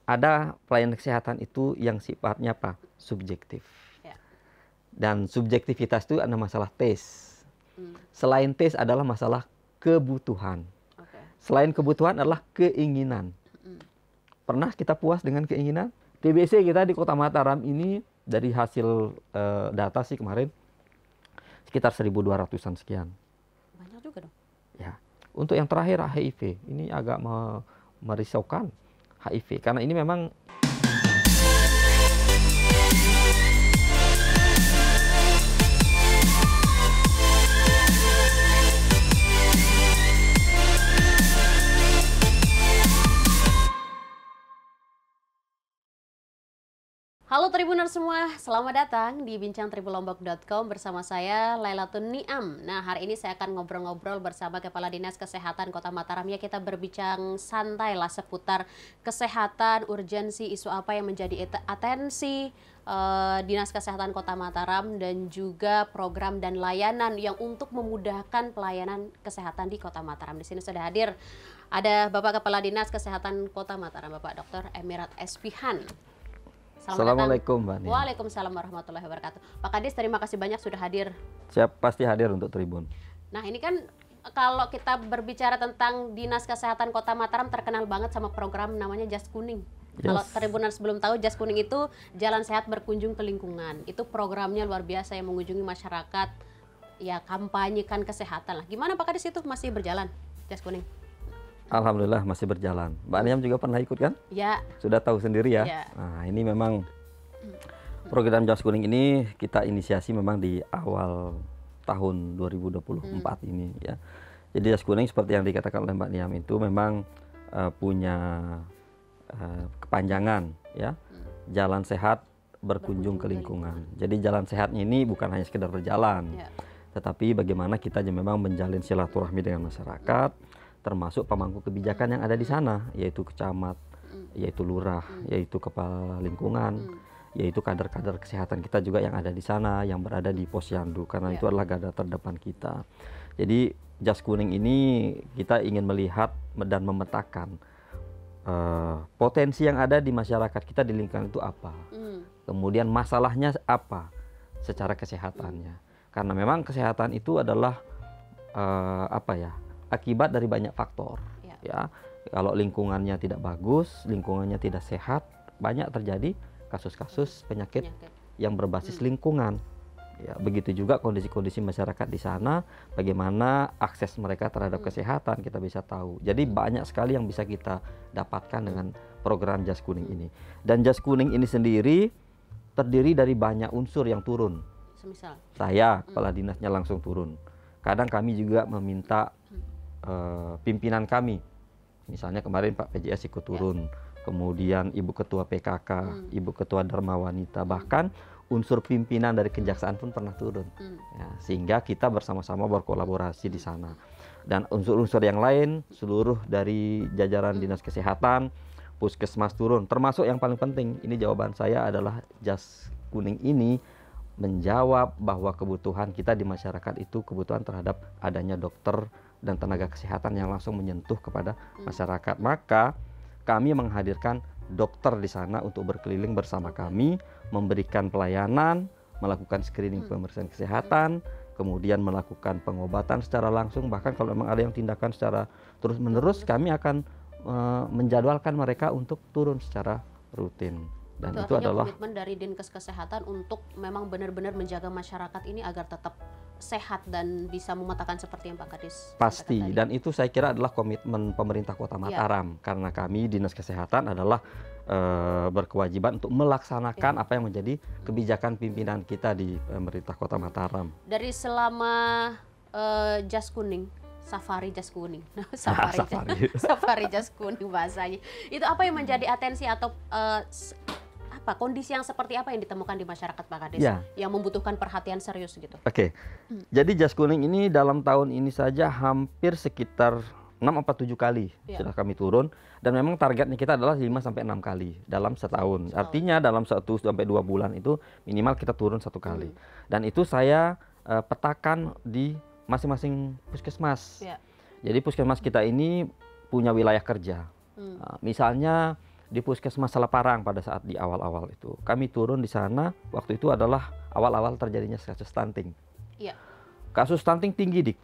ada pelayanan kesehatan itu yang sifatnya apa? Subjektif. Ya. Dan subjektivitas itu ada masalah tes. Selain tes adalah masalah kebutuhan. Okay. Selain kebutuhan adalah keinginan. Pernah kita puas dengan keinginan? TBC kita di Kota Mataram ini dari hasil data sih kemarin sekitar 1.200-an sekian. Banyak juga dong. Ya. Untuk yang terakhir HIV, ini agak merisaukan HIV karena ini memang Halo Tribuners semua, selamat datang di bincangtribulombok.com bersama saya Lailatun Niam. Nah, hari ini saya akan ngobrol-ngobrol bersama Kepala Dinas Kesehatan Kota Mataram. Ya, kita berbincang santai lah seputar kesehatan, urgensi, isu apa yang menjadi atensi Dinas Kesehatan Kota Mataram dan juga program dan layanan yang untuk memudahkan pelayanan kesehatan di Kota Mataram. Di sini sudah hadir ada Bapak Kepala Dinas Kesehatan Kota Mataram, Bapak Dr. Emirat Espihan. Assalamualaikum Mbak Nia. Waalaikumsalam warahmatullahi wabarakatuh. Pak Kadis, terima kasih banyak sudah hadir. Siap, pasti hadir untuk Tribun. Nah, ini kan kalau kita berbicara tentang Dinas Kesehatan Kota Mataram terkenal banget sama program namanya Jas Kuning. Yes. Kalau Tribuners belum tahu, Jas Kuning itu Jalan Sehat Berkunjung ke Lingkungan. Itu programnya luar biasa yang mengunjungi masyarakat, ya kampanyekan kesehatan lah. Gimana Pak Kadis, itu masih berjalan Jas Kuning? Alhamdulillah masih berjalan. Mbak Niam juga pernah ikut kan? Ya. Sudah tahu sendiri ya. Ya. Nah, ini memang program Jas Kuning ini kita inisiasi memang di awal tahun 2024 ini ya. Jadi Jas Kuning seperti yang dikatakan oleh Mbak Niam itu memang punya kepanjangan ya. Jalan Sehat Berkunjung ke Lingkungan. Jadi jalan sehatnya ini bukan hanya sekedar berjalan, tetapi bagaimana kita memang menjalin silaturahmi dengan masyarakat, termasuk pemangku kebijakan yang ada di sana, yaitu kecamat, yaitu lurah, yaitu kepala lingkungan, yaitu kader-kader kesehatan kita juga yang ada di sana, yang berada di posyandu, karena itu adalah garda terdepan kita. Jadi Jas Kuning ini kita ingin melihat dan memetakan potensi yang ada di masyarakat kita di lingkungan itu apa, kemudian masalahnya apa secara kesehatannya, karena memang kesehatan itu adalah akibat dari banyak faktor ya. Kalau lingkungannya tidak bagus, lingkungannya tidak sehat, banyak terjadi kasus-kasus penyakit yang berbasis lingkungan ya. Begitu juga kondisi-kondisi masyarakat di sana, bagaimana akses mereka terhadap kesehatan kita bisa tahu. Jadi banyak sekali yang bisa kita dapatkan dengan program Jas Kuning ini. Dan Jas Kuning ini sendiri terdiri dari banyak unsur yang turun. Semisal saya kepala dinasnya langsung turun. Kadang kami juga meminta pimpinan kami, misalnya kemarin Pak PJS ikut turun, kemudian Ibu Ketua PKK, Ibu Ketua Dharma Wanita, bahkan unsur pimpinan dari Kejaksaan pun pernah turun, ya, sehingga kita bersama-sama berkolaborasi di sana. Dan unsur-unsur yang lain, seluruh dari jajaran Dinas Kesehatan, Puskesmas turun, termasuk yang paling penting, ini jawaban saya adalah Jas Kuning ini menjawab bahwa kebutuhan kita di masyarakat itu kebutuhan terhadap adanya dokter dan tenaga kesehatan yang langsung menyentuh kepada masyarakat. Maka kami menghadirkan dokter di sana untuk berkeliling bersama kami, memberikan pelayanan, melakukan screening pemeriksaan kesehatan, kemudian melakukan pengobatan secara langsung. Bahkan kalau memang ada yang tindakan secara terus-menerus, kami akan menjadwalkan mereka untuk turun secara rutin. Dan itu adalah komitmen dari Dinkes Kesehatan untuk memang benar-benar menjaga masyarakat ini agar tetap sehat dan bisa memetakan seperti yang Pak Kadis pasti. Dan itu saya kira adalah komitmen pemerintah Kota Mataram, karena kami Dinas Kesehatan adalah berkewajiban untuk melaksanakan apa yang menjadi kebijakan pimpinan kita di pemerintah Kota Mataram. Dari selama Jas Kuning, Safari Jas Kuning, Safari Jas Kuning bahasanya, itu apa yang menjadi atensi atau kondisi yang seperti apa yang ditemukan di masyarakat Pak Kadis yang membutuhkan perhatian serius gitu? Oke. Jadi Jas Kuning ini dalam tahun ini saja hampir sekitar 6 atau 7 kali sudah kami turun, dan memang targetnya kita adalah 5 sampai 6 kali dalam setahun. Artinya dalam 1 sampai 2 bulan itu minimal kita turun 1 kali. Dan itu saya petakan di masing-masing puskesmas. Jadi puskesmas kita ini punya wilayah kerja. Misalnya di Puskesmas Selaparang pada saat di awal-awal itu. Kami turun di sana, waktu itu adalah awal-awal terjadinya kasus stunting. Iya. Kasus stunting tinggi di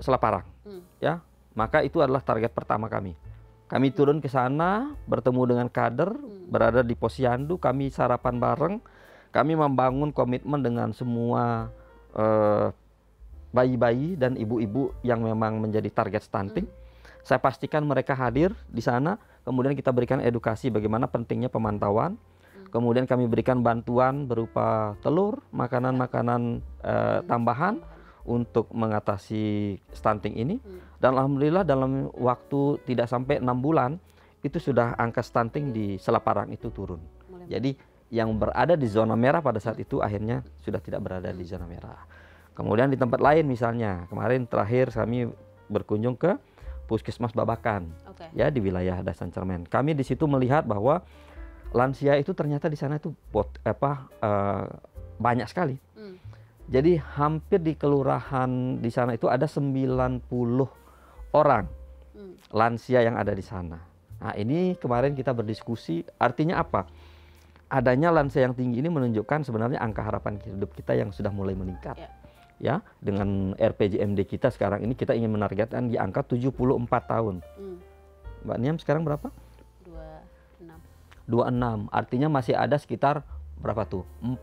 Selaparang, ya. Maka itu adalah target pertama kami. Kami turun ke sana, bertemu dengan kader, berada di Posyandu, kami sarapan bareng, kami membangun komitmen dengan semua bayi-bayi dan ibu-ibu yang memang menjadi target stunting. Saya pastikan mereka hadir di sana, kemudian kita berikan edukasi bagaimana pentingnya pemantauan. Kemudian kami berikan bantuan berupa telur, makanan-makanan tambahan untuk mengatasi stunting ini. Dan alhamdulillah dalam waktu tidak sampai 6 bulan itu sudah angka stunting di Selaparang itu turun. Jadi yang berada di zona merah pada saat itu akhirnya sudah tidak berada di zona merah. Kemudian di tempat lain misalnya kemarin terakhir kami berkunjung ke Puskesmas Babakan, ya di wilayah Dasan Cermen. Kami di situ melihat bahwa lansia itu ternyata di sana itu banyak sekali. Jadi hampir di kelurahan di sana itu ada 90 orang lansia yang ada di sana. Nah ini kemarin kita berdiskusi, artinya apa? Adanya lansia yang tinggi ini menunjukkan sebenarnya angka harapan hidup kita yang sudah mulai meningkat. Ya, dengan RPJMD kita sekarang ini kita ingin menargetkan di angka 74 tahun. Mbak Niam sekarang berapa? 26. Artinya masih ada sekitar berapa tuh? 40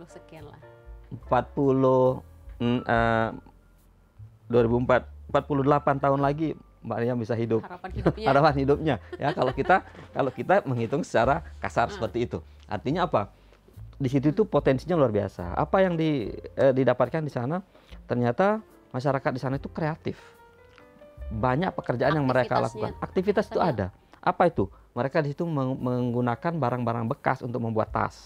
sekian lah. 48 tahun lagi Mbak Niam bisa hidup. Harapan hidupnya. Ya, kalau kita menghitung secara kasar seperti itu. Artinya apa? Di situ itu potensinya luar biasa. Apa yang didapatkan di sana? Ternyata masyarakat di sana itu kreatif. Banyak pekerjaan yang mereka lakukan. Aktivitas itu ada. Apa itu? Mereka di situ menggunakan barang-barang bekas untuk membuat tas.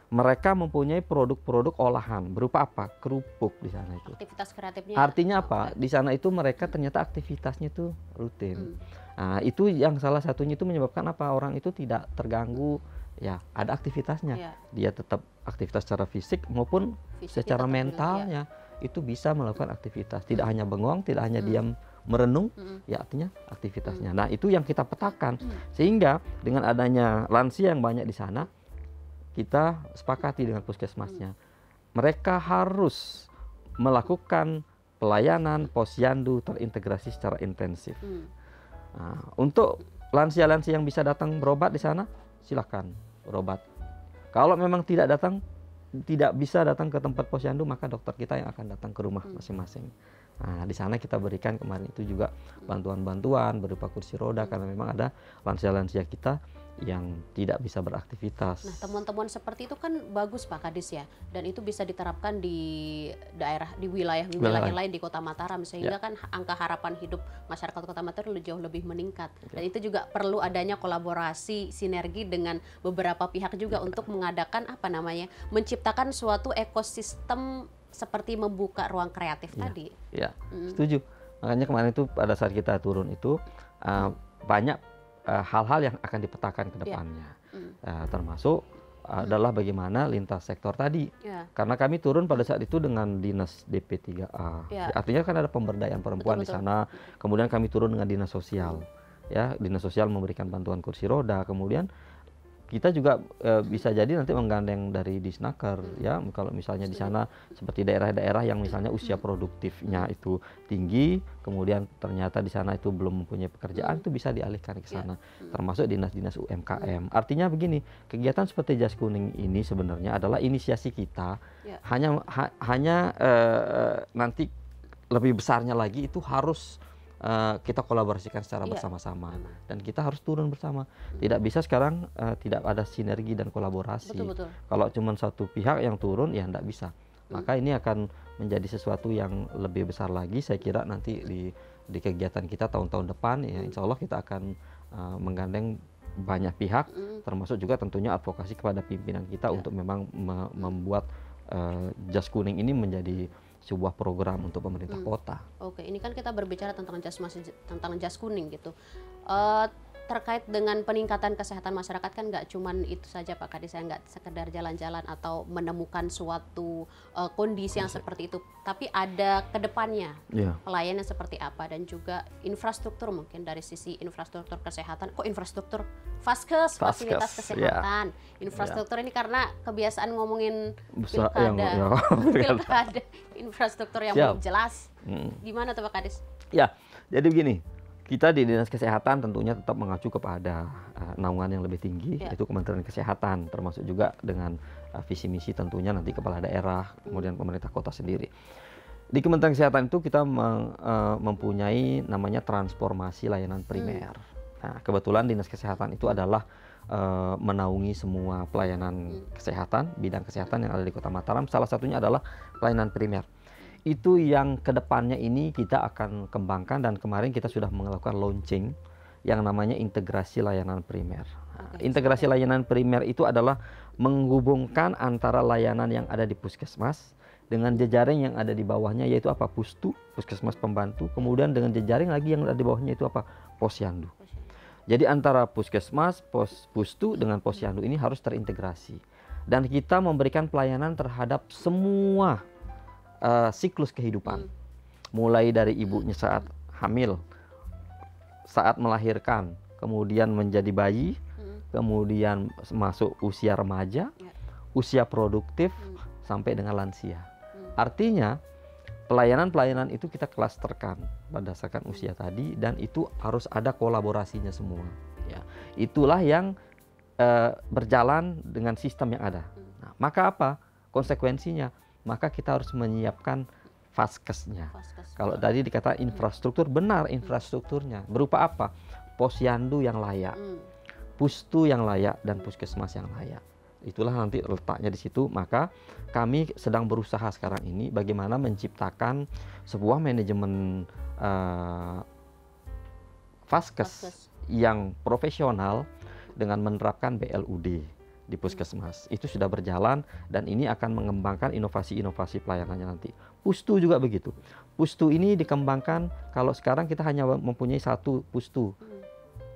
Mereka mempunyai produk-produk olahan berupa apa? Kerupuk di sana itu. Aktivitas kreatifnya. Artinya apa? Di sana itu mereka ternyata aktivitasnya itu rutin. Nah, itu yang salah satunya itu menyebabkan apa? Orang itu tidak terganggu. Ya, ada aktivitasnya. Dia tetap aktivitas secara fisik maupun secara mentalnya itu bisa melakukan aktivitas. Tidak hanya bengong, tidak hanya diam merenung, ya artinya aktivitasnya. Nah, itu yang kita petakan. Sehingga dengan adanya lansia yang banyak di sana, kita sepakati dengan puskesmasnya. Mereka harus melakukan pelayanan posyandu terintegrasi secara intensif. Nah, untuk lansia-lansia yang bisa datang berobat di sana, silakan berobat. Kalau memang tidak bisa datang ke tempat posyandu, maka dokter kita yang akan datang ke rumah masing-masing. Nah, di sana kita berikan kemarin itu juga bantuan-bantuan berupa kursi roda karena memang ada lansia-lansia kita yang tidak bisa beraktivitas. Nah, temuan-temuan seperti itu kan bagus Pak Kadis ya, dan itu bisa diterapkan di daerah, di wilayah lain di Kota Mataram, sehingga kan angka harapan hidup masyarakat Kota Mataram jauh lebih meningkat. Dan itu juga perlu adanya kolaborasi, sinergi dengan beberapa pihak juga untuk mengadakan menciptakan suatu ekosistem seperti membuka ruang kreatif tadi. Ya, setuju. Makanya kemarin itu pada saat kita turun itu banyak hal-hal yang akan dipetakan ke depannya. Termasuk adalah bagaimana lintas sektor tadi. Karena kami turun pada saat itu dengan dinas DP3A. Artinya kan ada pemberdayaan perempuan di sana. Kemudian kami turun dengan dinas sosial. Ya, dinas sosial memberikan bantuan kursi roda. Kemudian kita juga bisa jadi nanti menggandeng dari Disnaker, ya, kalau misalnya di sana seperti daerah-daerah yang misalnya usia produktifnya itu tinggi, kemudian ternyata di sana itu belum mempunyai pekerjaan, itu bisa dialihkan ke sana, termasuk dinas-dinas UMKM. Artinya begini, kegiatan seperti Jas Kuning ini sebenarnya adalah inisiasi kita, hanya nanti lebih besarnya lagi itu harus kita kolaborasikan secara bersama-sama dan kita harus turun bersama. Tidak bisa sekarang tidak ada sinergi dan kolaborasi. Kalau cuma satu pihak yang turun ya tidak bisa. Maka ini akan menjadi sesuatu yang lebih besar lagi. Saya kira nanti di kegiatan kita tahun-tahun depan ya insya Allah kita akan menggandeng banyak pihak, termasuk juga tentunya advokasi kepada pimpinan kita untuk memang membuat Jas Kuning ini menjadi sebuah program untuk pemerintah kota. Oke, ini kan kita berbicara tentang jas kuning gitu. terkait dengan peningkatan kesehatan masyarakat kan nggak cuman itu saja Pak Kades, ya nggak sekedar jalan-jalan atau menemukan suatu kondisi yang seperti itu, tapi ada kedepannya pelayanan seperti apa dan juga infrastruktur, mungkin dari sisi infrastruktur kesehatan, infrastruktur Vaskes, fasilitas kesehatan, infrastruktur ini karena kebiasaan ngomongin pilkada, infrastruktur yang belum jelas, gimana tuh Pak Kades? Ya, jadi begini. Kita di Dinas Kesehatan tentunya tetap mengacu kepada naungan yang lebih tinggi, yaitu Kementerian Kesehatan, termasuk juga dengan visi misi tentunya nanti kepala daerah, kemudian pemerintah kota sendiri. Di Kementerian Kesehatan itu kita mempunyai namanya transformasi layanan primer. Nah, kebetulan Dinas Kesehatan itu adalah menaungi semua pelayanan kesehatan, bidang kesehatan yang ada di Kota Mataram. Salah satunya adalah pelayanan primer. Itu yang kedepannya ini kita akan kembangkan, dan kemarin kita sudah melakukan launching yang namanya integrasi layanan primer. Integrasi layanan primer itu adalah menghubungkan antara layanan yang ada di puskesmas dengan jejaring yang ada di bawahnya, yaitu apa? Pustu, puskesmas pembantu, kemudian dengan jejaring lagi yang ada di bawahnya itu apa? Posyandu. Jadi antara puskesmas, pustu dengan posyandu ini harus terintegrasi, dan kita memberikan pelayanan terhadap semua siklus kehidupan, mulai dari ibunya saat hamil, saat melahirkan, kemudian menjadi bayi, kemudian masuk usia remaja, usia produktif, sampai dengan lansia. Artinya pelayanan-pelayanan itu kita klasterkan berdasarkan usia tadi, dan itu harus ada kolaborasinya semua. Ya, itulah yang berjalan dengan sistem yang ada. Nah, maka apa konsekuensinya? Maka kita harus menyiapkan Vaskesnya. Kalau tadi dikata infrastruktur, benar infrastrukturnya. Berupa apa? Posyandu yang layak, pustu yang layak, dan puskesmas yang layak. Itulah nanti letaknya di situ. Maka kami sedang berusaha sekarang ini bagaimana menciptakan sebuah manajemen Vaskes yang profesional dengan menerapkan BLUD di puskesmas. Itu sudah berjalan, dan ini akan mengembangkan inovasi-inovasi pelayanannya nanti. Pustu juga begitu. Pustu ini dikembangkan, kalau sekarang kita hanya mempunyai satu pustu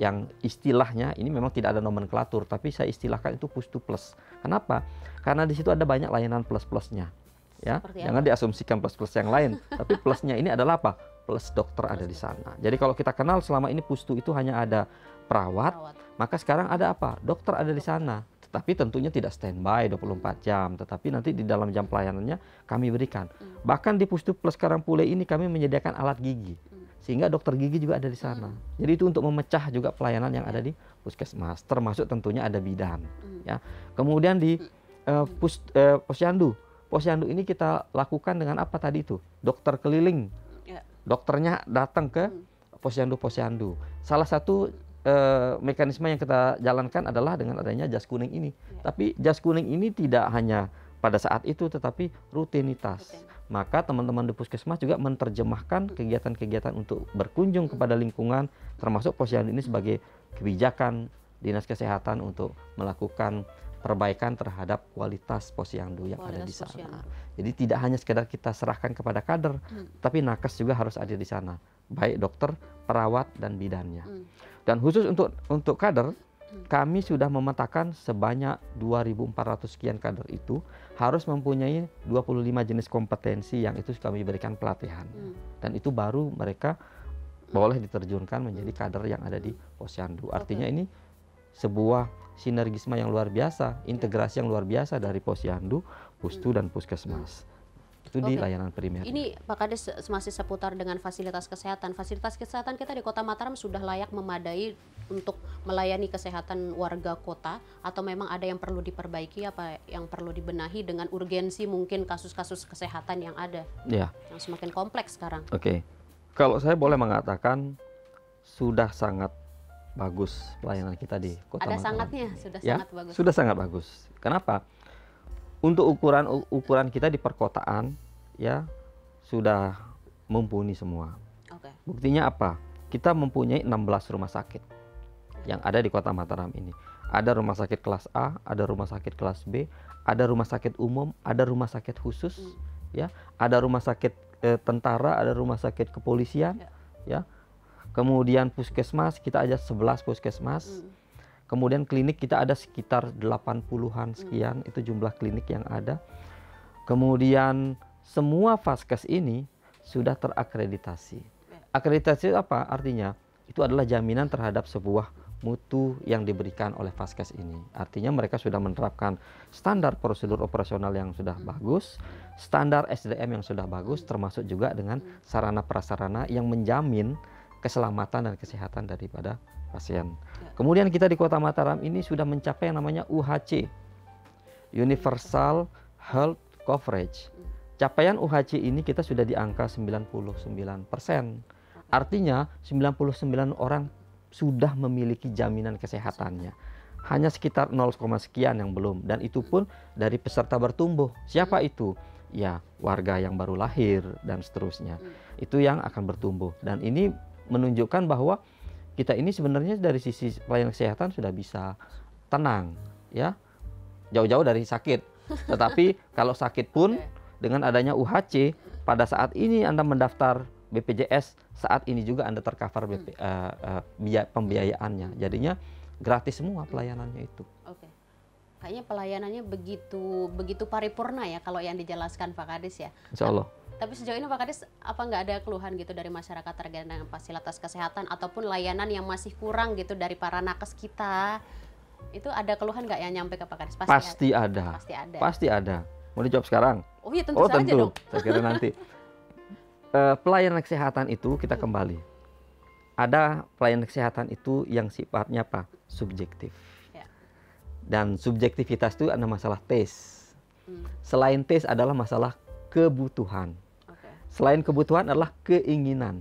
yang istilahnya ini memang tidak ada nomenklatur, tapi saya istilahkan itu pustu plus. Kenapa? Karena di situ ada banyak layanan plus-plusnya. Ya, jangan diasumsikan plus-plus yang lain, tapi plusnya ini adalah apa? Plus dokter ada di sana. Jadi kalau kita kenal selama ini pustu itu hanya ada perawat, maka sekarang ada apa? Dokter ada di sana. Tapi tentunya tidak standby 24 jam, tetapi nanti di dalam jam pelayanannya kami berikan. Bahkan di Pustu Plus Karangpule ini kami menyediakan alat gigi, sehingga dokter gigi juga ada di sana. Jadi itu untuk memecah juga pelayanan yang ada di puskesmas, termasuk tentunya ada bidan. Ya. Kemudian di posyandu, posyandu ini kita lakukan dengan apa tadi itu? Dokter keliling, dokternya datang ke posyandu-posyandu. Salah satu mekanisme yang kita jalankan adalah dengan adanya jas kuning ini. Tapi jas kuning ini tidak hanya pada saat itu, tetapi rutinitas. Maka teman-teman di puskesmas juga menerjemahkan kegiatan-kegiatan untuk berkunjung kepada lingkungan, termasuk posyandu ini sebagai kebijakan Dinas Kesehatan untuk melakukan perbaikan terhadap kualitas posyandu yang ada di sana. Jadi tidak hanya sekedar kita serahkan kepada kader, tapi nakes juga harus ada di sana, baik dokter, perawat, dan bidannya. Dan khusus untuk kader, kami sudah memetakan sebanyak 2.400 sekian kader itu harus mempunyai 25 jenis kompetensi yang itu kami berikan pelatihan. Dan itu baru mereka boleh diterjunkan menjadi kader yang ada di posyandu. Artinya ini sebuah sinergisme yang luar biasa, integrasi yang luar biasa dari posyandu, pustu, dan puskesmas. Itu di layanan primer. Ini Pak Kades masih seputar dengan fasilitas kesehatan. Fasilitas kesehatan kita di Kota Mataram sudah layak memadai untuk melayani kesehatan warga kota, atau memang ada yang perlu diperbaiki, apa yang perlu dibenahi dengan urgensi mungkin kasus-kasus kesehatan yang ada, yang semakin kompleks sekarang? Kalau saya boleh mengatakan sudah sangat bagus pelayanan kita di Kota Mataram. Ada sangatnya, sudah sangat bagus. Sudah sangat bagus. Kenapa? Untuk ukuran kita di perkotaan, ya sudah mumpuni semua. Buktinya apa? Kita mempunyai 16 rumah sakit yang ada di Kota Mataram ini. Ada rumah sakit kelas A, ada rumah sakit kelas B, ada rumah sakit umum, ada rumah sakit khusus, ya, ada rumah sakit tentara, ada rumah sakit kepolisian, ya. Kemudian puskesmas kita ada 11 puskesmas. Kemudian klinik kita ada sekitar 80-an sekian, itu jumlah klinik yang ada. Kemudian semua vaskes ini sudah terakreditasi. Akreditasi apa artinya? Itu adalah jaminan terhadap sebuah mutu yang diberikan oleh vaskes ini. Artinya mereka sudah menerapkan standar prosedur operasional yang sudah bagus, standar SDM yang sudah bagus, termasuk juga dengan sarana prasarana yang menjamin keselamatan dan kesehatan daripada pasien. Kemudian kita di Kota Mataram ini sudah mencapai yang namanya UHC, Universal Health Coverage. Capaian UHC ini kita sudah di angka 99%. Artinya 99 orang sudah memiliki jaminan kesehatannya. Hanya sekitar 0, sekian yang belum. Dan itu pun dari peserta bertumbuh. Siapa itu? Ya, warga yang baru lahir dan seterusnya. Itu yang akan bertumbuh. Dan ini menunjukkan bahwa kita ini sebenarnya dari sisi pelayanan kesehatan sudah bisa tenang, ya, jauh-jauh dari sakit. Tetapi kalau sakit pun dengan adanya UHC, pada saat ini Anda mendaftar BPJS, saat ini juga Anda tercover pembiayaannya. Jadinya gratis semua pelayanannya itu. Oke. Kayaknya pelayanannya begitu paripurna ya kalau yang dijelaskan Pak Kades ya. Insya Allah. Tapi sejauh ini Pak Kades, apa nggak ada keluhan gitu dari masyarakat terkait dengan fasilitas kesehatan ataupun layanan yang masih kurang gitu dari para nakes kita? Itu ada keluhan nggak yang nyampe ke Pak Kades? Pasti ada. Pasti ada. Pasti ada. Mau dijawab sekarang? Oh iya, tentu saja dong. Saya kira nanti. Pelayanan kesehatan itu kita kembali. Ada pelayanan kesehatan itu yang sifatnya apa? Subjektif. Ya. Dan subjektivitas itu ada masalah tes. Selain tes adalah masalah kebutuhan. Selain kebutuhan adalah keinginan.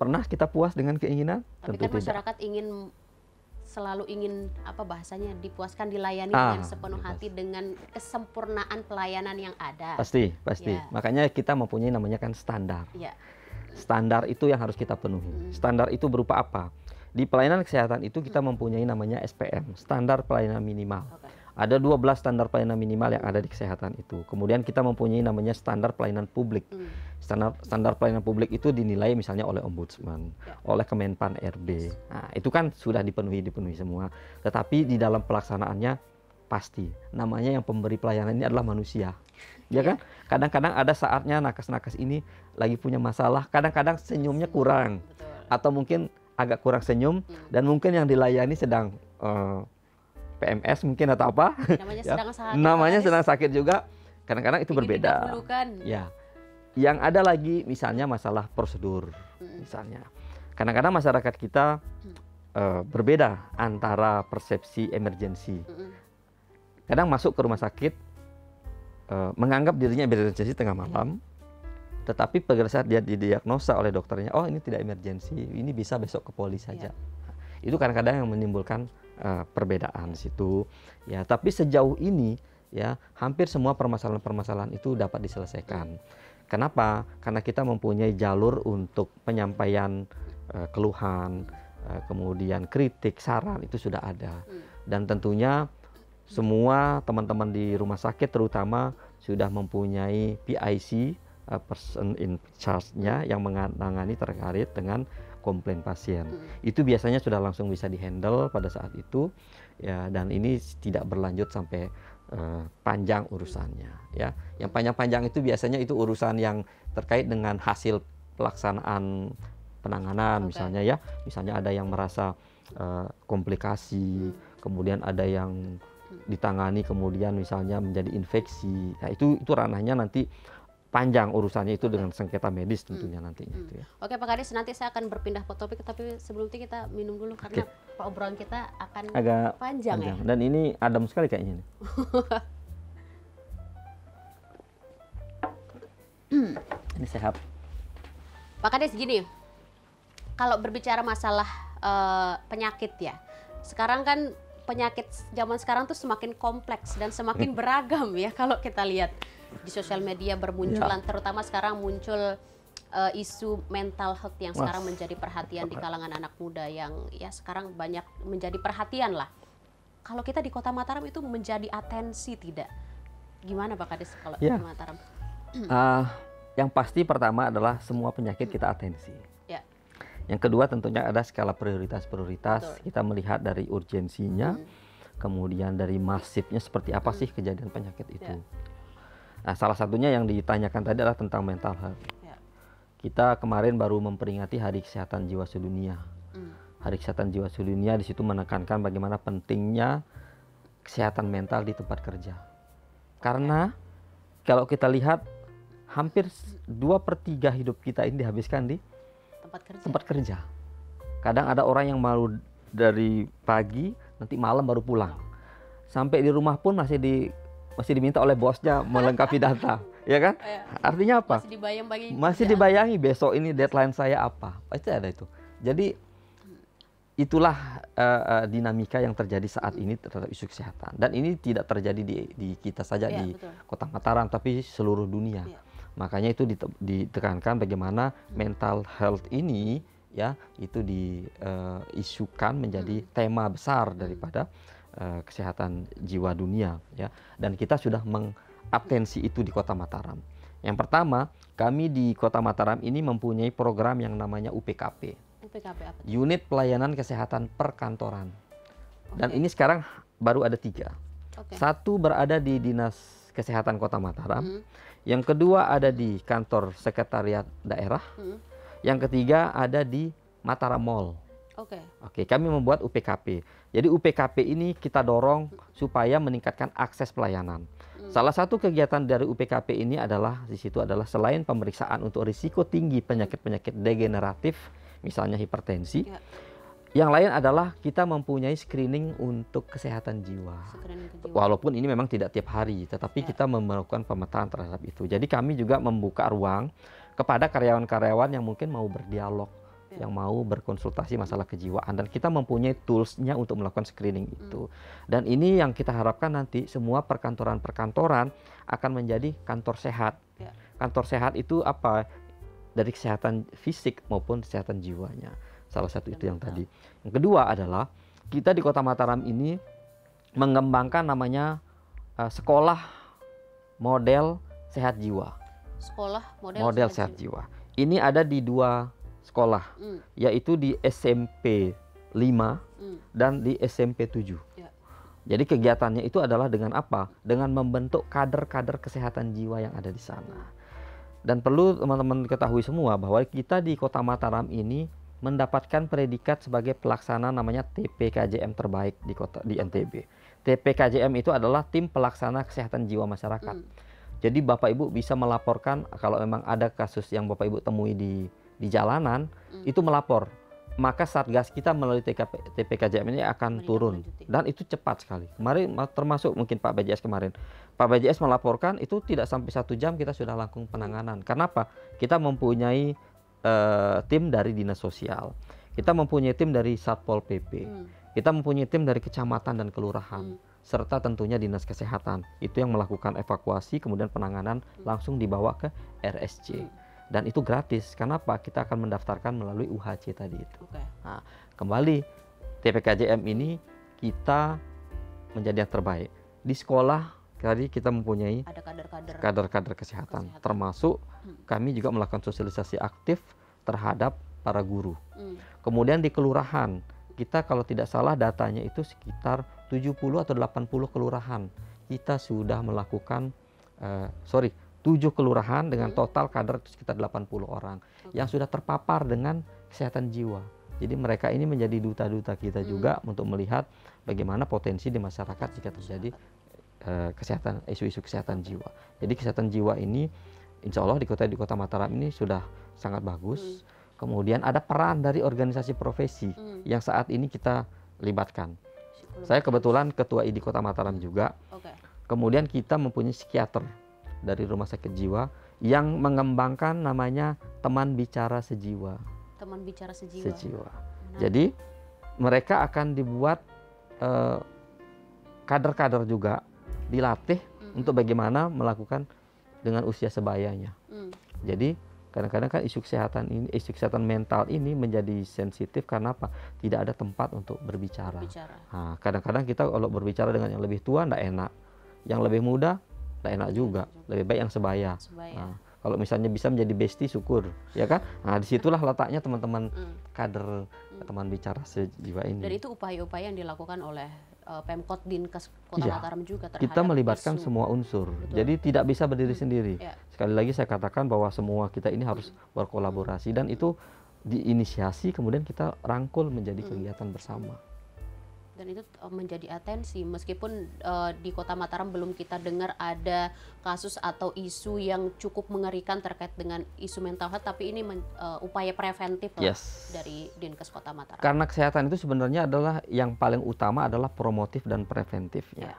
Pernah kita puas dengan keinginan? Tapi Tentu kan tidak. masyarakat selalu ingin apa bahasanya, dipuaskan, dilayani dengan sepenuh hati dengan kesempurnaan pelayanan yang ada. Pasti. Ya. Makanya kita mempunyai namanya kan standar. Ya. Standar itu yang harus kita penuhi. Standar itu berupa apa? Di pelayanan kesehatan itu kita mempunyai namanya SPM, standar pelayanan minimal. Ada 12 standar pelayanan minimal yang ada di kesehatan itu. Kemudian kita mempunyai namanya standar pelayanan publik. Standar pelayanan publik itu dinilai misalnya oleh Ombudsman, oleh Kemenpan RB. Nah, itu kan sudah dipenuhi semua. Tetapi di dalam pelaksanaannya pasti namanya yang pemberi pelayanan ini adalah manusia. Ya kan? Kadang-kadang ada saatnya nakes-nakes ini lagi punya masalah, kadang-kadang senyumnya kurang. Atau mungkin agak kurang senyum dan mungkin yang dilayani sedang PMS mungkin atau apa, namanya sedang sakit juga, kadang-kadang itu berbeda. Ya, yang ada lagi misalnya masalah prosedur, misalnya, kadang-kadang masyarakat kita berbeda antara persepsi emergensi. Kadang masuk ke rumah sakit menganggap dirinya emergensi tengah malam, tetapi pada saat dia didiagnosa oleh dokternya, oh ini tidak emergensi, ini bisa besok ke poli saja. Itu kadang-kadang yang menimbulkan perbedaan situ, ya. Tapi sejauh ini, ya, hampir semua permasalahan-permasalahan itu dapat diselesaikan. Kenapa? Karena kita mempunyai jalur untuk penyampaian keluhan, kemudian kritik, saran itu sudah ada. Dan tentunya semua teman-teman di rumah sakit terutama sudah mempunyai PIC, person in charge-nya, yang menangani terkait dengan komplain pasien. Itu biasanya sudah langsung bisa dihandle pada saat itu, ya, dan ini tidak berlanjut sampai panjang urusannya, ya. Yang panjang-panjang itu biasanya itu urusan yang terkait dengan hasil pelaksanaan penanganan, misalnya, ya, misalnya ada yang merasa komplikasi, kemudian ada yang ditangani kemudian misalnya menjadi infeksi. Nah, itu ranahnya nanti panjang urusannya itu dengan sengketa medis tentunya nantinya itu, ya. Oke Pak Kades, nanti saya akan berpindah ke topik, tapi sebelum itu kita minum dulu karena obrolan kita akan agak panjang ya. Dan ini adem sekali kayaknya nih. Ini sehat. Pak Kades, gini, kalau berbicara masalah penyakit ya, sekarang kan penyakit zaman sekarang tuh semakin kompleks dan semakin beragam ya kalau kita lihat di sosial media bermunculan, terutama sekarang muncul isu mental health yang sekarang menjadi perhatian di kalangan anak muda yang ya sekarang banyak menjadi perhatian lah. Kalau kita di Kota Mataram itu menjadi atensi tidak? Gimana Pak Kades kalau di Mataram? Yang pasti pertama adalah semua penyakit kita atensi. Ya. Yang kedua tentunya ada skala prioritas-prioritas. Betul. Kita melihat dari urgensinya, Hmm. kemudian dari masifnya seperti apa sih kejadian penyakit itu. Ya. Nah, salah satunya yang ditanyakan tadi adalah tentang mental health. Ya. Kita kemarin baru memperingati Hari Kesehatan Jiwa Sedunia. Hmm. Hari Kesehatan Jiwa Sedunia di situ menekankan bagaimana pentingnya kesehatan mental di tempat kerja. Karena kalau kita lihat hampir 2/3 hidup kita ini dihabiskan di Tempat kerja. tempat kerja. Kadang ada orang yang malu dari pagi, nanti malam baru pulang. Sampai di rumah pun masih diminta oleh bosnya melengkapi data, ya kan? Ya. Artinya apa? Masih dibayang-bayangi. Masih dibayangi besok ini deadline saya apa. Pasti ada itu. Jadi itulah dinamika yang terjadi saat ini terhadap isu kesehatan. Dan ini tidak terjadi di kita saja Ya, di betul. Kota Mataram, tapi seluruh dunia. Ya. Makanya itu ditekankan bagaimana mental health ini ya itu diisukan menjadi tema besar daripada kesehatan jiwa dunia ya. Dan kita sudah mengatensi itu di Kota Mataram. Yang pertama, kami di Kota Mataram ini mempunyai program yang namanya UPKP. UPKP apa? Unit Pelayanan Kesehatan Perkantoran. Dan ini sekarang baru ada 3. Oke. Satu berada di Dinas Kesehatan Kota Mataram. Hmm. Yang kedua ada di kantor sekretariat daerah. Hmm. Yang ketiga ada di Mataram Mall. Oke. Oke, kami membuat UPKP. Jadi UPKP ini kita dorong supaya meningkatkan akses pelayanan. Salah satu kegiatan dari UPKP ini adalah di situ adalah selain pemeriksaan untuk risiko tinggi penyakit-penyakit degeneratif, misalnya hipertensi. Ya. Yang lain adalah kita mempunyai screening untuk kesehatan jiwa. Screening ke jiwa. Walaupun ini memang tidak tiap hari, tetapi kita melakukan pemetaan terhadap itu. Jadi kami juga membuka ruang kepada karyawan-karyawan yang mungkin mau berdialog, yang mau berkonsultasi masalah kejiwaan. Dan kita mempunyai tools-nya untuk melakukan screening itu. Dan ini yang kita harapkan nanti semua perkantoran-perkantoran akan menjadi kantor sehat. Ya. Kantor sehat itu apa? Dari kesehatan fisik maupun kesehatan jiwanya. Salah satu itu yang tadi. Yang kedua adalah kita di Kota Mataram ini mengembangkan namanya sekolah model sehat jiwa. Sekolah Model sehat jiwa. Ini ada di 2 sekolah, yaitu di SMP 5 dan di SMP 7. Ya. Jadi kegiatannya itu adalah dengan apa? Dengan membentuk kader-kader kesehatan jiwa yang ada di sana. Dan perlu teman-teman ketahui semua bahwa kita di Kota Mataram ini mendapatkan predikat sebagai pelaksana namanya TPKJM terbaik di NTB. TPKJM itu adalah tim pelaksana kesehatan jiwa masyarakat. Jadi Bapak Ibu bisa melaporkan kalau memang ada kasus yang Bapak Ibu temui di jalanan, itu melapor. Maka Satgas kita melalui TPKJM ini akan turun. Dan itu cepat sekali. Kemarin termasuk mungkin Pak BJS kemarin. Pak BJS melaporkan itu tidak sampai 1 jam kita sudah langsung penanganan. Kenapa? Kita mempunyai tim dari Dinas Sosial. Kita mempunyai tim dari Satpol PP. Kita mempunyai tim dari kecamatan dan kelurahan. Serta tentunya Dinas Kesehatan. Itu yang melakukan evakuasi, kemudian penanganan langsung dibawa ke RSC. Dan itu gratis. Kenapa? Kita akan mendaftarkan melalui UHC tadi itu. Nah, kembali TPKJM ini kita menjadi yang terbaik. Di sekolah tadi kita mempunyai ada kader-kader kesehatan. Termasuk kami juga melakukan sosialisasi aktif terhadap para guru. Kemudian di kelurahan, kita kalau tidak salah datanya itu sekitar 70 atau 80 kelurahan. Kita sudah melakukan 7 kelurahan dengan total kader sekitar 80 orang yang sudah terpapar dengan kesehatan jiwa. Jadi mereka ini menjadi duta-duta kita juga untuk melihat bagaimana potensi di masyarakat jika terjadi isu-isu kesehatan jiwa. Jadi kesehatan jiwa ini insya Allah di Kota Mataram ini sudah sangat bagus. Kemudian ada peran dari organisasi profesi yang saat ini kita libatkan. Saya kebetulan ketua ID Kota Mataram juga. Kemudian kita mempunyai psikiater dari Rumah Sakit Jiwa yang mengembangkan namanya Teman Bicara Sejiwa. Teman Bicara Sejiwa. Jadi mereka akan dibuat kader-kader juga dilatih untuk bagaimana melakukan dengan usia sebayanya. Jadi kadang-kadang kan isu kesehatan mental ini menjadi sensitif karena apa? Tidak ada tempat untuk berbicara. Nah, kadang-kadang kita kalau berbicara dengan yang lebih tua tidak enak, yang lebih muda tidak enak juga. Lebih baik yang sebaya. Nah, Kalau misalnya bisa menjadi bestie, syukur, ya kan? Nah, disitulah letaknya teman-teman kader, teman bicara sejiwa ini. Dan itu upaya-upaya yang dilakukan oleh Pemkot Dinkes Kota Iya, Mataram juga terhadap kita melibatkan isu. semua unsur. Betul. Jadi tidak bisa berdiri sendiri. Ya. Sekali lagi saya katakan bahwa semua kita ini harus berkolaborasi, dan itu diinisiasi kemudian kita rangkul menjadi kegiatan bersama. Dan itu menjadi atensi, meskipun di Kota Mataram belum kita dengar ada kasus atau isu yang cukup mengerikan terkait dengan isu mental health, tapi ini upaya preventif lah dari Dinkes Kota Mataram. Karena kesehatan itu sebenarnya adalah yang paling utama adalah promotif dan preventifnya.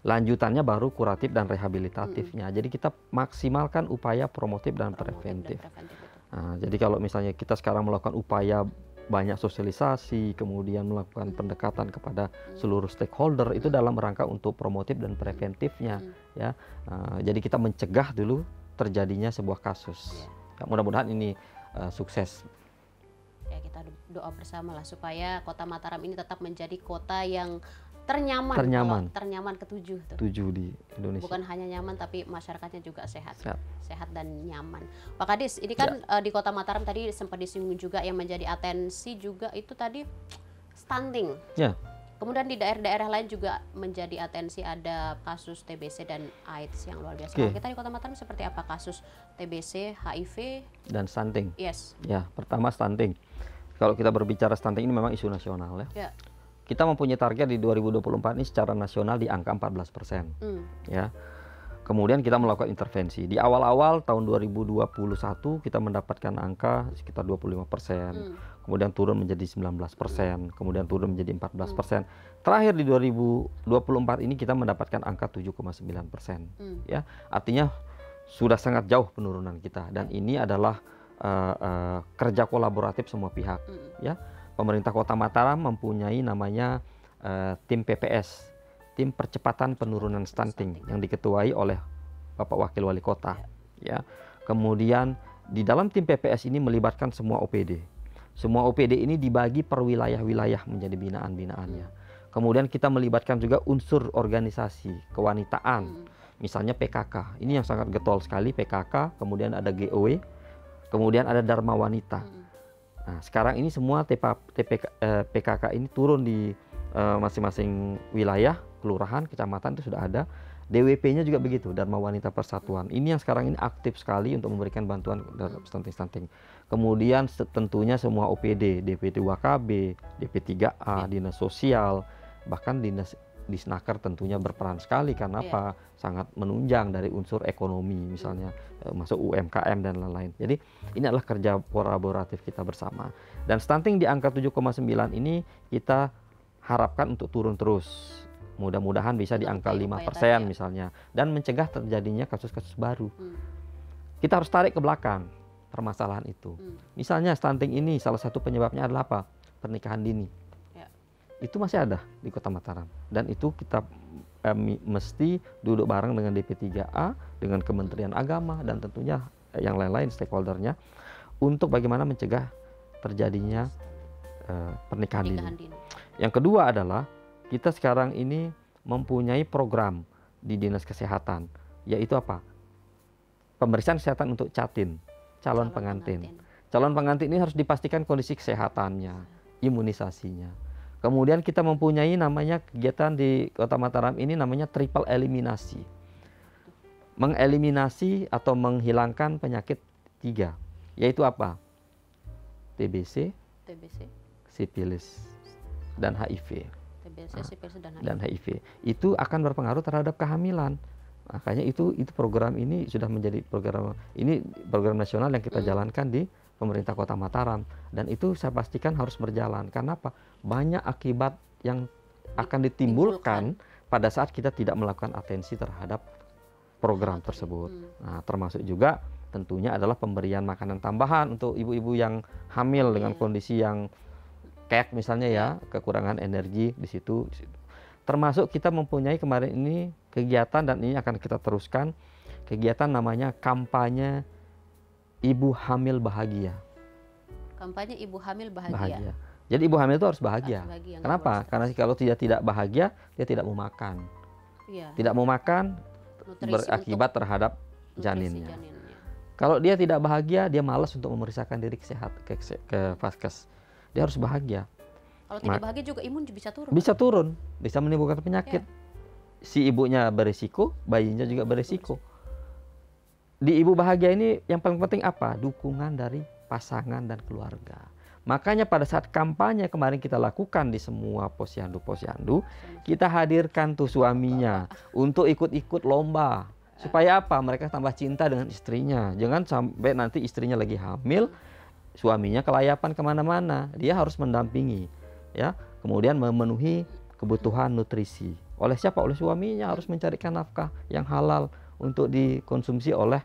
Lanjutannya baru kuratif dan rehabilitatifnya. Jadi kita maksimalkan upaya promotif dan preventif. Nah, jadi kalau misalnya kita sekarang melakukan upaya banyak sosialisasi, kemudian melakukan pendekatan kepada seluruh stakeholder, itu dalam rangka untuk promotif dan preventifnya, ya. Jadi kita mencegah dulu terjadinya sebuah kasus. Ya, mudah-mudahan ini sukses. Ya, kita doa bersama lah supaya Kota Mataram ini tetap menjadi kota yang ternyaman ketujuh tuh. 7 di Indonesia. Bukan hanya nyaman tapi masyarakatnya juga sehat dan nyaman. Pak Kadis, ini kan di Kota Mataram tadi sempat disinggung juga yang menjadi atensi juga itu tadi stunting. Ya. Kemudian di daerah-daerah lain juga menjadi atensi, ada kasus TBC dan AIDS yang luar biasa. Kalau kita di Kota Mataram seperti apa kasus TBC, HIV dan stunting? Yes. Ya, pertama stunting. Kalau kita berbicara stunting ini memang isu nasional, ya. Ya. Kita mempunyai target di 2024 ini secara nasional di angka 14%. Ya. Kemudian kita melakukan intervensi. Di awal-awal tahun 2021 kita mendapatkan angka sekitar 25%. Kemudian turun menjadi 19%, kemudian turun menjadi 14%. Terakhir di 2024 ini kita mendapatkan angka 7,9%. Ya. Artinya sudah sangat jauh penurunan kita, dan ini adalah kerja kolaboratif semua pihak, ya. Pemerintah Kota Mataram mempunyai namanya tim PPS, tim percepatan penurunan stunting, yang diketuai oleh Bapak Wakil Wali Kota. Ya. Kemudian di dalam tim PPS ini melibatkan semua OPD. Semua OPD ini dibagi per wilayah-wilayah menjadi binaan-binaannya. Kemudian kita melibatkan juga unsur organisasi kewanitaan, misalnya PKK. Ini yang sangat getol sekali, PKK. Kemudian ada GOW, kemudian ada Dharma Wanita. Nah, sekarang ini semua PKK ini turun di masing-masing wilayah, kelurahan, kecamatan itu sudah ada. DWP-nya juga begitu, Dharma Wanita Persatuan. Ini yang sekarang ini aktif sekali untuk memberikan bantuan terhadap stunting. Kemudian tentunya semua OPD, DP2KB, DP3A, Dinas Sosial, bahkan Dinas Disnaker tentunya berperan sekali, karena apa? Sangat menunjang dari unsur ekonomi, misalnya masuk UMKM dan lain-lain. Jadi ini adalah kerja kolaboratif kita bersama. Dan stunting di angka 7,9 ini kita harapkan untuk turun terus. Mudah-mudahan bisa di angka 5% misalnya, dan mencegah terjadinya kasus-kasus baru. Kita harus tarik ke belakang permasalahan itu. Misalnya stunting ini salah satu penyebabnya adalah apa? Pernikahan dini. Itu masih ada di Kota Mataram, dan itu kita mesti duduk bareng dengan DP3A, dengan Kementerian Agama, dan tentunya yang lain-lain stakeholdernya untuk bagaimana mencegah terjadinya pernikahan dini. Yang kedua adalah kita sekarang ini mempunyai program di Dinas Kesehatan, yaitu apa? Pemeriksaan kesehatan untuk calon pengantin. Calon pengantin ini harus dipastikan kondisi kesehatannya, imunisasinya. Kemudian kita mempunyai namanya kegiatan di Kota Mataram ini namanya triple eliminasi. Mengeliminasi atau menghilangkan penyakit 3, yaitu apa? TBC, sipilis, dan HIV. TBC, sipilis, dan HIV. Itu akan berpengaruh terhadap kehamilan. Makanya itu program ini sudah menjadi program nasional yang kita jalankan di pemerintah Kota Mataram, dan itu saya pastikan harus berjalan. Karena apa? Banyak akibat yang akan ditimbulkan pada saat kita tidak melakukan atensi terhadap program tersebut. Nah, termasuk juga tentunya adalah pemberian makanan tambahan untuk ibu-ibu yang hamil dengan kondisi yang kayak misalnya ya, kekurangan energi di situ. Termasuk kita mempunyai kemarin ini kegiatan, dan ini akan kita teruskan, kegiatan namanya kampanye Ibu Hamil Bahagia. Kampanye Ibu Hamil Bahagia. Jadi ibu hamil itu harus bahagia. Kenapa? Karena kalau tidak bahagia, dia tidak mau makan. Tidak mau makan, berakibat terhadap janinnya. Kalau dia tidak bahagia, dia malas untuk memeriksakan diri ke vaskes. Dia harus bahagia. Kalau tidak bahagia juga imun bisa turun. Bisa turun, bisa menimbulkan penyakit. Si ibunya berisiko, bayinya juga berisiko. Di ibu bahagia ini yang paling penting apa? Dukungan dari pasangan dan keluarga. Makanya pada saat kampanye kemarin kita lakukan di semua posyandu, kita hadirkan tuh suaminya untuk ikut-ikut lomba. Supaya apa? Mereka tambah cinta dengan istrinya. Jangan sampai nanti istrinya lagi hamil, suaminya kelayapan kemana-mana. Dia harus mendampingi, ya. Kemudian memenuhi kebutuhan nutrisi. Oleh siapa? Oleh suaminya, harus mencarikan nafkah yang halal untuk dikonsumsi oleh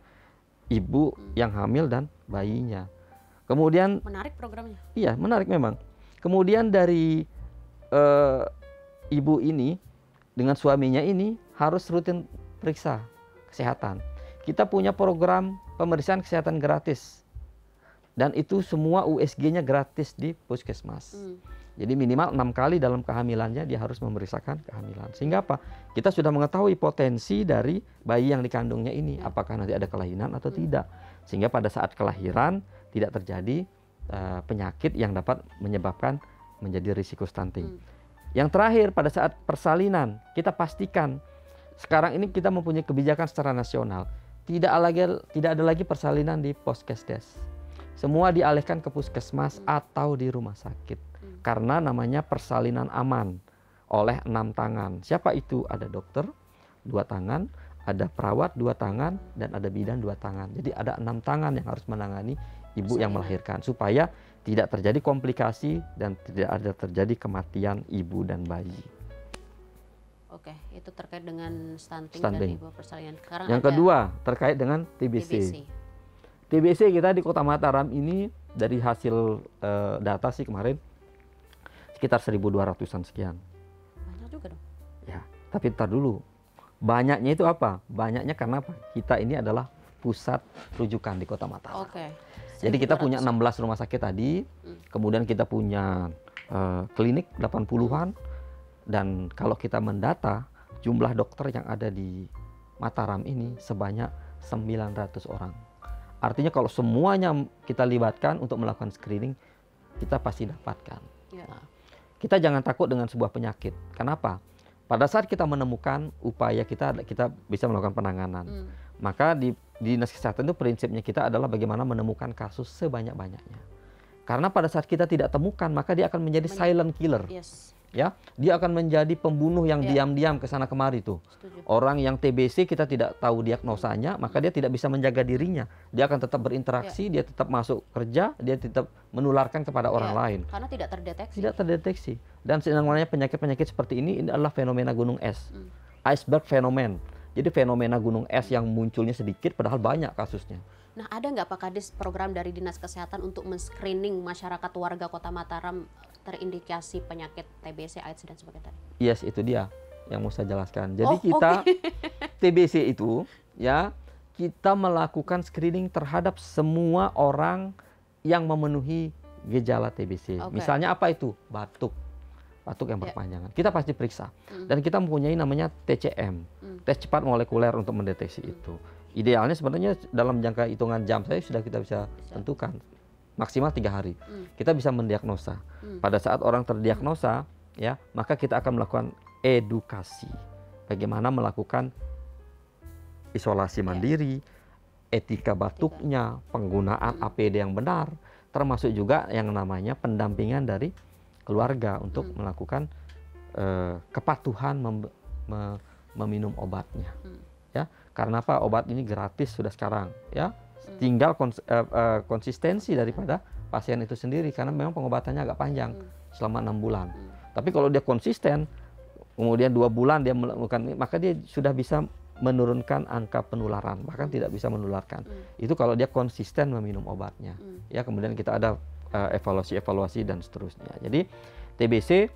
ibu yang hamil dan bayinya. Kemudian menarik programnya. Iya, menarik memang. Kemudian dari ibu ini dengan suaminya ini harus rutin periksa kesehatan. Kita punya program pemeriksaan kesehatan gratis. Dan itu semua USG-nya gratis di puskesmas. Jadi minimal 6 kali dalam kehamilannya dia harus memeriksakan kehamilan. Sehingga apa? Kita sudah mengetahui potensi dari bayi yang dikandungnya ini. Apakah nanti ada kelainan atau tidak. Sehingga pada saat kelahiran tidak terjadi penyakit yang dapat menyebabkan menjadi risiko stunting. Yang terakhir pada saat persalinan, kita pastikan sekarang ini kita mempunyai kebijakan secara nasional. Tidak ada lagi persalinan di poskesdes. Semua dialihkan ke puskesmas atau di rumah sakit. Karena namanya persalinan aman oleh 6 tangan. Siapa itu? Ada dokter 2 tangan, ada perawat 2 tangan, dan ada bidan 2 tangan. Jadi ada 6 tangan yang harus menangani ibu yang melahirkan. Supaya tidak terjadi komplikasi dan tidak ada terjadi kematian ibu dan bayi. Oke, itu terkait dengan stunting. Dan ibu persalinan. Sekarang yang kedua terkait dengan TBC. TBC kita di Kota Mataram ini dari hasil data sih kemarin sekitar 1.200-an sekian. Banyak juga dong. Ya, tapi ntar dulu. Banyaknya itu apa? Banyaknya karena apa? Kita ini adalah pusat rujukan di Kota Mataram. Oke. Jadi kita punya 16 rumah sakit tadi, kemudian kita punya klinik 80-an, dan kalau kita mendata jumlah dokter yang ada di Mataram ini sebanyak 900 orang. Artinya kalau semuanya kita libatkan untuk melakukan screening, kita pasti dapatkan. Nah, kita jangan takut dengan sebuah penyakit. Kenapa? Pada saat kita menemukan upaya kita bisa melakukan penanganan. Maka di Dinas Kesehatan itu prinsipnya kita adalah bagaimana menemukan kasus sebanyak-banyaknya. Karena pada saat kita tidak temukan, maka dia akan menjadi silent killer. Ya, dia akan menjadi pembunuh yang diam-diam ke sana kemari tuh. Orang yang TBC kita tidak tahu diagnosanya, maka dia tidak bisa menjaga dirinya. Dia akan tetap berinteraksi, dia tetap masuk kerja, dia tetap menularkan kepada orang lain. Karena tidak terdeteksi. Tidak terdeteksi. Dan namanya penyakit-penyakit seperti ini adalah fenomena gunung es. Iceberg phenomenon. Jadi fenomena gunung es yang munculnya sedikit padahal banyak kasusnya. Nah, ada nggak Pak Kadis program dari Dinas Kesehatan untuk men-screening masyarakat warga Kota Mataram terindikasi penyakit TBC, AIDS dan sebagainya tadi? Yes, itu dia yang mau saya jelaskan. Jadi kita TBC itu ya kita melakukan screening terhadap semua orang yang memenuhi gejala TBC. Misalnya apa itu? Batuk yang berpanjangan. Kita pasti periksa. Dan kita mempunyai namanya TCM, tes cepat molekuler untuk mendeteksi itu. Idealnya sebenarnya dalam jangka hitungan jam kita bisa tentukan maksimal 3 hari. Kita bisa mendiagnosa. Pada saat orang terdiagnosa, ya, maka kita akan melakukan edukasi. Bagaimana melakukan isolasi mandiri, etika batuknya, penggunaan APD yang benar, termasuk juga yang namanya pendampingan dari keluarga untuk melakukan kepatuhan meminum obatnya. Ya, karena apa? Obat ini gratis sudah sekarang, ya. Tinggal konsistensi daripada pasien itu sendiri karena memang pengobatannya agak panjang selama 6 bulan. Tapi kalau dia konsisten, kemudian 2 bulan dia melakukan, maka dia sudah bisa menurunkan angka penularan, bahkan tidak bisa menularkan. Itu kalau dia konsisten meminum obatnya. Ya, kemudian kita ada evaluasi dan seterusnya. Jadi TBC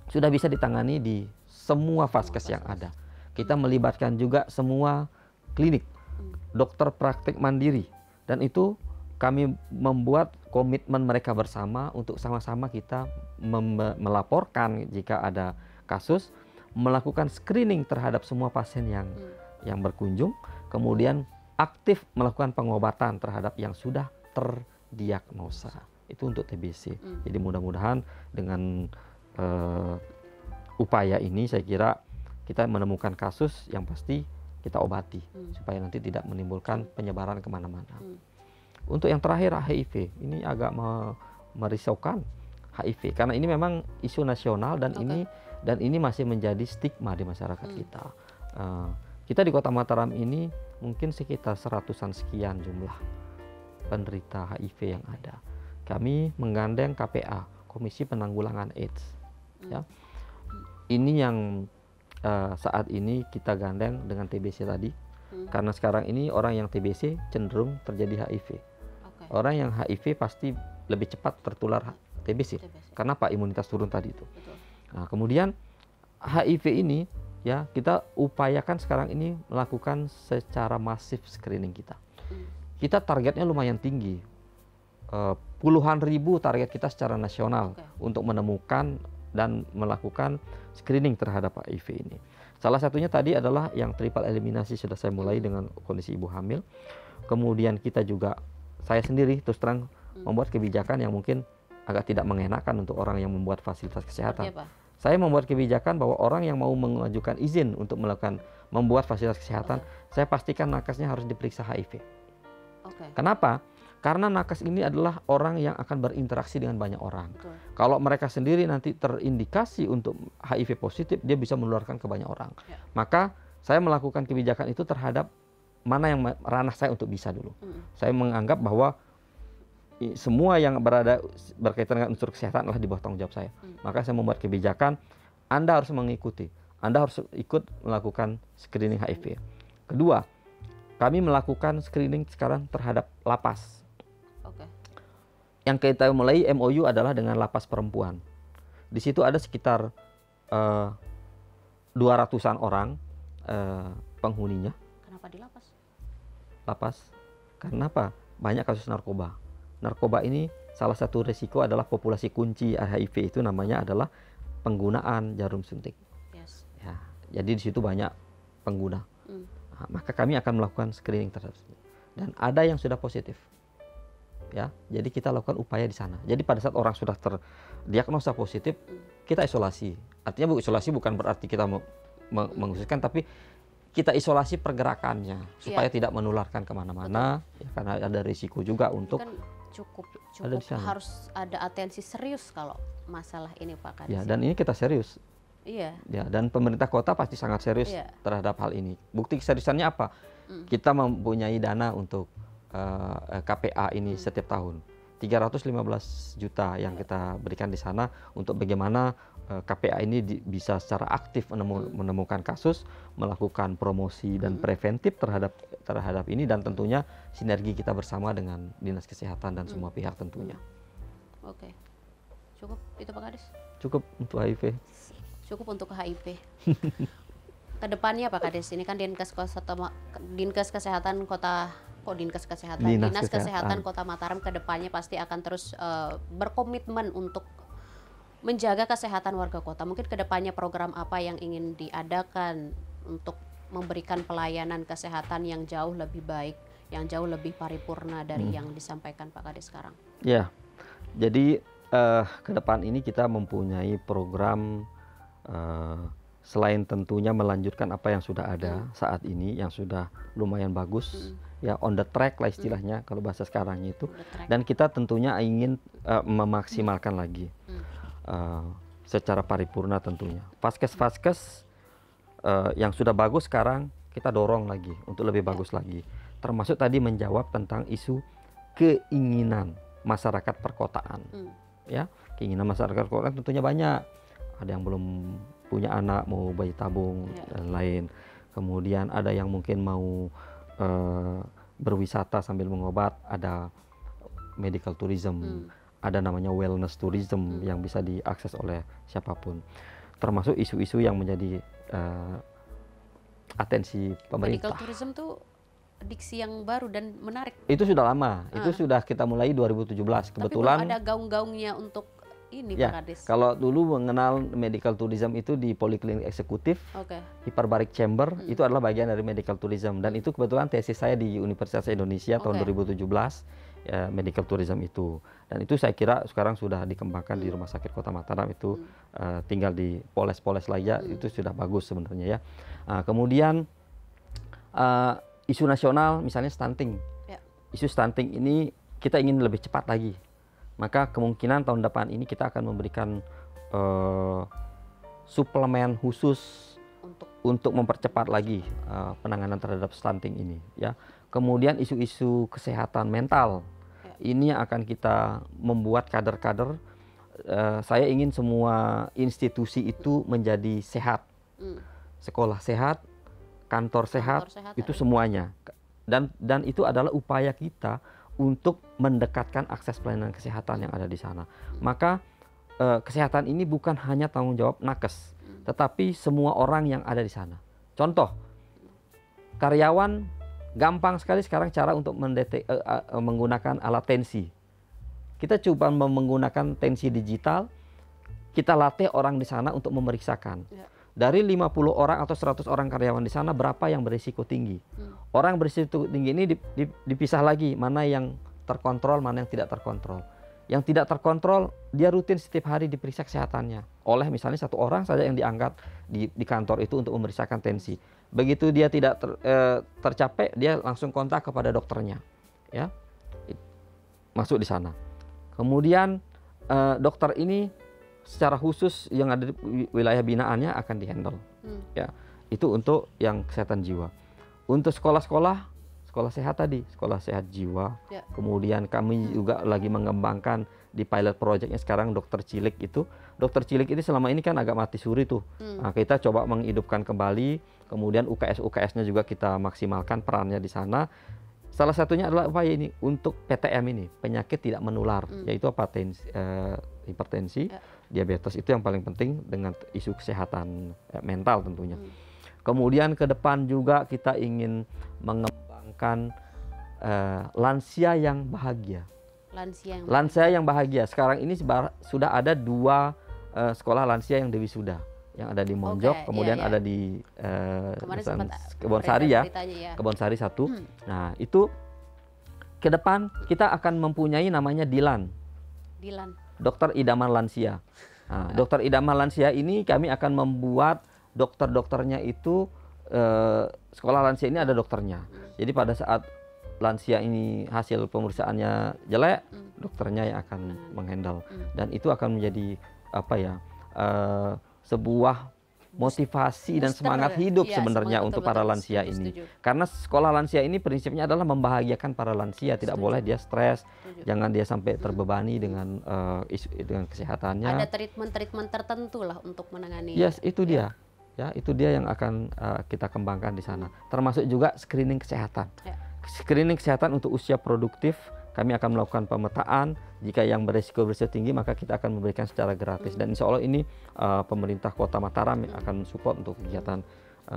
sudah bisa ditangani di semua vaskes yang ada. Kita melibatkan juga semua klinik, dokter praktek mandiri, dan itu kami membuat komitmen mereka bersama untuk sama-sama kita melaporkan jika ada kasus, melakukan screening terhadap semua pasien yang berkunjung, kemudian aktif melakukan pengobatan terhadap yang sudah terdiagnosa. Itu untuk TBC. Jadi mudah-mudahan dengan upaya ini saya kira kita menemukan kasus yang pasti kita obati supaya nanti tidak menimbulkan penyebaran kemana-mana. Untuk yang terakhir HIV, ini agak merisaukan HIV karena ini memang isu nasional dan ini masih menjadi stigma di masyarakat kita. Kita di Kota Mataram ini mungkin sekitar 100-an sekian jumlah penderita HIV yang ada. Kami menggandeng KPA, Komisi Penanggulangan AIDS. Ya. Ini yang saat ini kita gandeng dengan TBC tadi, karena sekarang ini orang yang TBC cenderung terjadi HIV. Orang yang HIV pasti lebih cepat tertular TBC. Karena Pak imunitas turun tadi itu. Nah, kemudian HIV ini ya kita upayakan sekarang ini melakukan secara masif screening kita. Kita targetnya lumayan tinggi. Puluhan ribu target kita secara nasional untuk menemukan dan melakukan screening terhadap HIV ini. Salah satunya tadi adalah yang triple eliminasi sudah saya mulai dengan kondisi ibu hamil. Kemudian kita juga, saya sendiri terus terang membuat kebijakan yang mungkin agak tidak mengenakan untuk orang yang membuat fasilitas kesehatan. Saya membuat kebijakan bahwa orang yang mau mengajukan izin untuk membuat fasilitas kesehatan, saya pastikan nakesnya harus diperiksa HIV. Kenapa? Karena nakes ini adalah orang yang akan berinteraksi dengan banyak orang. Kalau mereka sendiri nanti terindikasi untuk HIV positif, dia bisa menularkan ke banyak orang. Maka saya melakukan kebijakan itu terhadap mana yang ranah saya untuk bisa dulu. Saya menganggap bahwa semua yang berkaitan dengan unsur kesehatan adalah di bawah tanggung jawab saya. Maka saya membuat kebijakan, Anda harus mengikuti. Anda harus ikut melakukan screening HIV. Kedua, kami melakukan screening sekarang terhadap lapas. Yang kita mulai MOU adalah dengan lapas perempuan. Di situ ada sekitar 200-an orang penghuninya. Kenapa di lapas? Lapas, karena apa? Banyak kasus narkoba. Narkoba ini salah satu risiko adalah populasi kunci HIV itu namanya adalah penggunaan jarum suntik. Ya, jadi di situ banyak pengguna. Nah, maka kami akan melakukan screening terhadap itu. Dan ada yang sudah positif. Ya, jadi kita lakukan upaya di sana. Jadi pada saat orang sudah terdiagnosa positif, kita isolasi. Artinya isolasi bukan berarti kita mengkhususkan, tapi kita isolasi pergerakannya supaya tidak menularkan kemana-mana. Ya, karena ada risiko juga untuk. Kan cukup harus ada atensi serius kalau masalah ini Pak Kadis. Ya, dan ini kita serius. Iya. Ya, dan pemerintah kota pasti sangat serius terhadap hal ini. Bukti keseriusannya apa? Kita mempunyai dana untuk KPA ini setiap tahun 315 juta yang kita berikan di sana untuk bagaimana KPA ini bisa secara aktif menemukan kasus, melakukan promosi dan preventif terhadap ini, dan tentunya sinergi kita bersama dengan Dinas Kesehatan dan semua pihak tentunya. Oke, cukup itu Pak Kadis? Cukup untuk HIV. Cukup untuk HIV. Kedepannya Pak Kadis, ini kan Dinas Kesehatan Kota Dinas Kesehatan Kota Mataram kedepannya pasti akan terus berkomitmen untuk menjaga kesehatan warga kota. Mungkin kedepannya program apa yang ingin diadakan untuk memberikan pelayanan kesehatan yang jauh lebih baik, yang jauh lebih paripurna dari yang disampaikan Pak Kadis sekarang? Ya, jadi ke depan ini kita mempunyai program selain tentunya melanjutkan apa yang sudah ada saat ini, yang sudah lumayan bagus. Ya, on the track lah istilahnya kalau bahasa sekarangnya itu, dan kita tentunya ingin memaksimalkan lagi secara paripurna tentunya. Vaskes yang sudah bagus sekarang kita dorong lagi untuk lebih bagus lagi, termasuk tadi menjawab tentang isu keinginan masyarakat perkotaan. Ya, keinginan masyarakat perkotaan tentunya banyak. Ada yang belum punya anak, mau bayi tabung dan lain. Kemudian ada yang mungkin mau berwisata sambil mengobat, ada medical tourism, ada namanya wellness tourism yang bisa diakses oleh siapapun. Termasuk isu-isu yang menjadi atensi pemerintah. Medical tourism tuh diksi yang baru dan menarik. Itu sudah lama, itu sudah kita mulai 2017. Kebetulan. Tapi belum ada gaung-gaungnya untuk ini Ya, Pak Kadis. kalau dulu mengenal medical tourism itu di poliklinik eksekutif, Oke. hyperbaric chamber itu adalah bagian dari medical tourism, dan itu kebetulan tesis saya di Universitas Indonesia tahun 2017, ya, medical tourism itu. Dan itu saya kira sekarang sudah dikembangkan di Rumah Sakit Kota Mataram itu, tinggal di poles-poles lagi itu sudah bagus sebenarnya ya. Kemudian isu nasional misalnya stunting. Ya. Isu stunting ini kita ingin lebih cepat lagi. Maka kemungkinan tahun depan ini kita akan memberikan suplemen khusus untuk mempercepat lagi penanganan terhadap stunting ini ya. Kemudian isu-isu kesehatan mental ini yang akan kita membuat kader-kader. Saya ingin semua institusi itu menjadi sehat, sekolah sehat, kantor sehat itu semuanya. Dan itu adalah upaya kita untuk mendekatkan akses pelayanan kesehatan yang ada di sana. Maka kesehatan ini bukan hanya tanggung jawab nakes, tetapi semua orang yang ada di sana. Contoh, karyawan gampang sekali sekarang cara untuk menggunakan alat tensi. Kita coba menggunakan tensi digital, kita latih orang di sana untuk memeriksakan. Dari 50 orang atau 100 orang karyawan di sana, berapa yang berisiko tinggi? Orang berisiko tinggi ini dipisah lagi, mana yang terkontrol, mana yang tidak terkontrol. Yang tidak terkontrol, dia rutin setiap hari diperiksa kesehatannya oleh misalnya satu orang saja yang diangkat di kantor itu untuk memeriksakan tensi. Begitu dia tidak tercapai, dia langsung kontak kepada dokternya, ya, masuk di sana. Kemudian dokter ini secara khusus yang ada di wilayah binaannya akan dihandle, ya. Itu untuk yang kesehatan jiwa. Untuk sekolah-sekolah, sekolah sehat tadi, sekolah sehat jiwa. Kemudian kami juga lagi mengembangkan di pilot projectnya sekarang dokter cilik itu. Dokter cilik ini selama ini kan agak mati suri tuh. Nah, kita coba menghidupkan kembali. Kemudian UKS-UKS-nya juga kita maksimalkan perannya di sana. Salah satunya adalah upaya ini untuk PTM ini, penyakit tidak menular, yaitu apa? Hipertensi, diabetes, itu yang paling penting dengan isu kesehatan mental tentunya. Kemudian ke depan juga kita ingin mengembangkan lansia yang bahagia. Lansia yang bahagia. Sekarang ini sudah ada 2 sekolah lansia yang diwisuda, yang ada di Monjok, kemudian ada di Kebonsari ya, Kebonsari 1. Nah, itu ke depan kita akan mempunyai namanya Dilan. Dokter Idaman Lansia. Nah, dokter Idaman Lansia ini kami akan membuat dokter-dokternya itu, sekolah lansia ini ada dokternya. Jadi pada saat lansia ini hasil pemeriksaannya jelek, dokternya yang akan menghandle. Dan itu akan menjadi apa ya, sebuah motivasi dan semangat hidup sebenarnya untuk para lansia ini. Karena sekolah lansia ini prinsipnya adalah membahagiakan para lansia, tidak boleh dia stres, jangan dia sampai terbebani dengan dengan kesehatannya. Ada treatment-treatment tertentu lah untuk menangani. Yes, itu dia. Ya, itu dia yang akan kita kembangkan di sana. Termasuk juga screening kesehatan. Screening kesehatan untuk usia produktif, kami akan melakukan pemetaan. Jika yang berisiko tinggi, maka kita akan memberikan secara gratis. Dan insya Allah ini pemerintah Kota Mataram akan support untuk kegiatan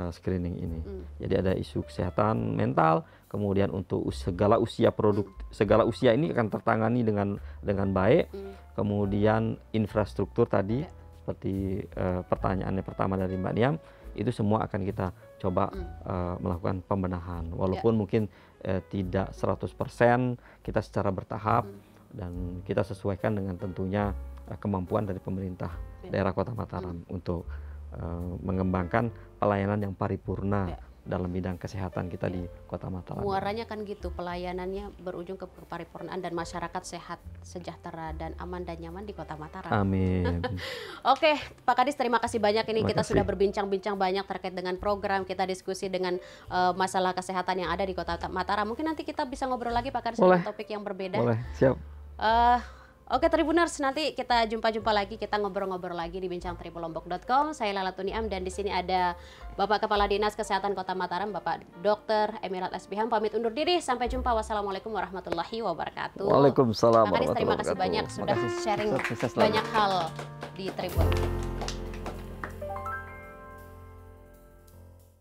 screening ini. Jadi ada isu kesehatan mental, kemudian untuk segala usia ini akan tertangani dengan baik. Kemudian infrastruktur tadi, seperti pertanyaannya pertama dari Mbak Niam, itu semua akan kita coba melakukan pembenahan. Walaupun mungkin tidak 100%, kita secara bertahap dan kita sesuaikan dengan tentunya kemampuan dari pemerintah daerah Kota Mataram untuk mengembangkan pelayanan yang paripurna dalam bidang kesehatan kita di Kota Mataram. Muaranya kan gitu, pelayanannya berujung ke paripurnaan dan masyarakat sehat, sejahtera dan aman dan nyaman di Kota Mataram. Amin. Oke, Pak Kadis, terima kasih banyak. Ini kita sudah berbincang-bincang banyak terkait dengan program, kita diskusi dengan masalah kesehatan yang ada di Kota Mataram. Mungkin nanti kita bisa ngobrol lagi Pak Kadis dengan topik yang berbeda. Boleh, siap. Oke Tribuners, nanti kita jumpa lagi, kita ngobrol-ngobrol lagi di bincangtribulombok.com. Saya Lailatul Niam dan di sini ada Bapak Kepala Dinas Kesehatan Kota Mataram, Bapak Dr. Emirat Lesbihan. Pamit undur diri, sampai jumpa. Wassalamualaikum warahmatullahi wabarakatuh. Waalaikumsalam. Pak Kadis, terima kasih banyak sudah sharing banyak hal di Tribun.